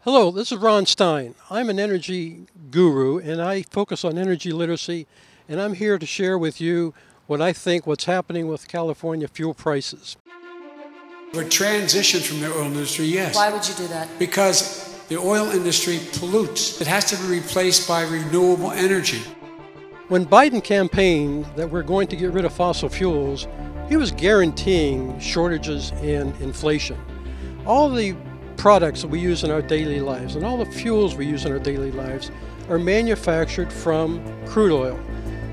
Hello, this is Ron Stein. I'm an energy guru and I focus on energy literacy, and I'm here to share with you what's happening with California fuel prices. We're transitioned from the oil industry, yes. Why would you do that? Because the oil industry pollutes. It has to be replaced by renewable energy. When Biden campaigned that we're going to get rid of fossil fuels, he was guaranteeing shortages and inflation. All the products that we use in our daily lives and all the fuels we use in our daily lives are manufactured from crude oil.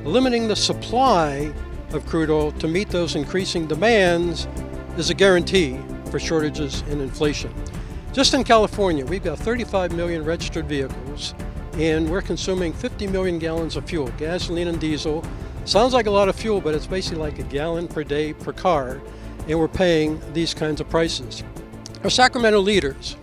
Limiting the supply of crude oil to meet those increasing demands is a guarantee for shortages and inflation. Just in California, we've got 35 million registered vehicles, and we're consuming 50 million gallons of fuel, gasoline and diesel. Sounds like a lot of fuel, but it's basically like a gallon per day per car, and we're paying these kinds of prices. Our Sacramento leaders,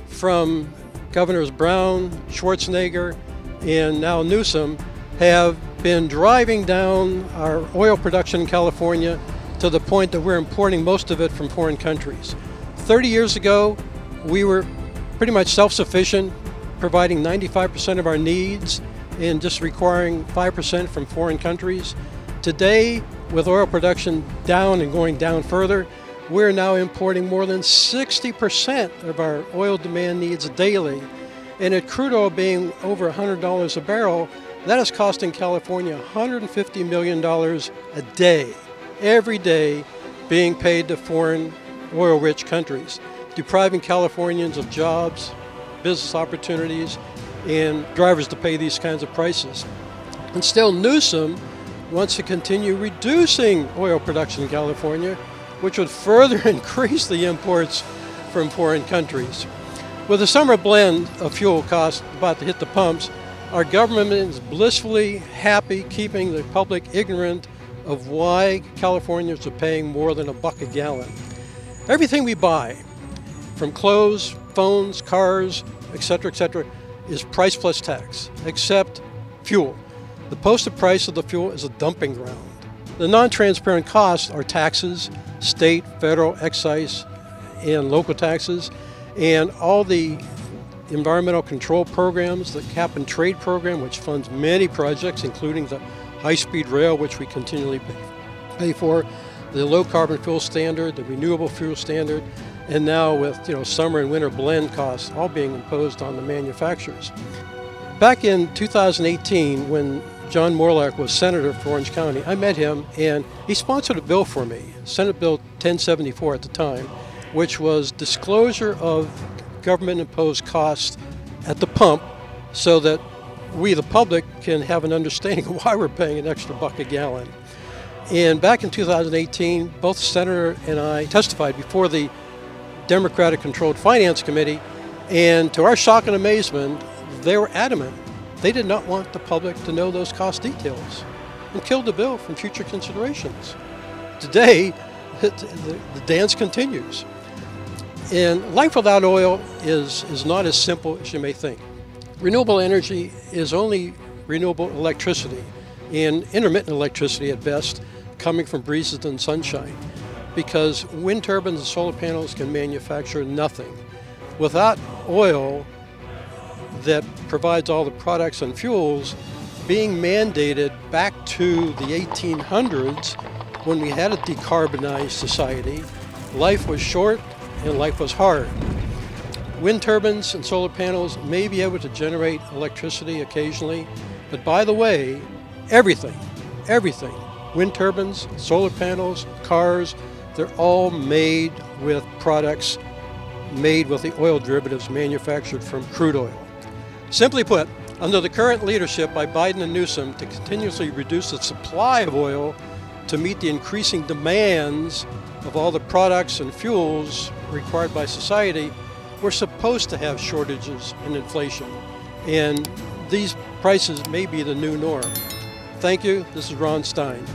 from Governors Brown, Schwarzenegger, and now Newsom, have been driving down our oil production in California to the point that we're importing most of it from foreign countries. 30 years ago, we were pretty much self-sufficient, providing 95% of our needs and just requiring 5% from foreign countries. Today, with oil production down and going down further, we're now importing more than 60% of our oil demand needs daily. And at crude oil being over $100 a barrel, that is costing California $150 million a day, every day being paid to foreign oil-rich countries, depriving Californians of jobs, business opportunities, and drivers to pay these kinds of prices. And still Newsom wants to continue reducing oil production in California, which would further increase the imports from foreign countries. With the summer blend of fuel costs about to hit the pumps, our government is blissfully happy keeping the public ignorant of why Californians are paying more than $1 a gallon. Everything we buy, from clothes, phones, cars, etc., is price plus tax, except fuel. The posted price of the fuel is a dumping ground. The non-transparent costs are taxes, state, federal, excise, and local taxes, and all the environmental control programs, the cap and trade program, which funds many projects, including the high-speed rail, which we continually pay for, the low carbon fuel standard, the renewable fuel standard, and now with summer and winter blend costs all being imposed on the manufacturers. Back in 2018, when John Morlock was senator for Orange County, I met him and he sponsored a bill for me, Senate Bill 1074 at the time, which was disclosure of government-imposed costs at the pump so that we, the public, can have an understanding of why we're paying an extra $1 a gallon. And back in 2018, both the senator and I testified before the Democratic-controlled Finance Committee, and to our shock and amazement, they were adamant. They did not want the public to know those cost details and killed the bill from future considerations. Today, the dance continues. And life without oil is not as simple as you may think. Renewable energy is only renewable electricity, and intermittent electricity at best, coming from breezes and sunshine, because wind turbines and solar panels can manufacture nothing. Without oil that provides all the products and fuels, being mandated back to the 1800s when we had a decarbonized society, life was short and life was hard. Wind turbines and solar panels may be able to generate electricity occasionally, but by the way, everything, wind turbines, solar panels, cars, they're all made with products made with the oil derivatives manufactured from crude oil. Simply put, under the current leadership by Biden and Newsom to continuously reduce the supply of oil to meet the increasing demands of all the products and fuels required by society, we're supposed to have shortages and inflation. And these prices may be the new norm. Thank you. This is Ron Stein.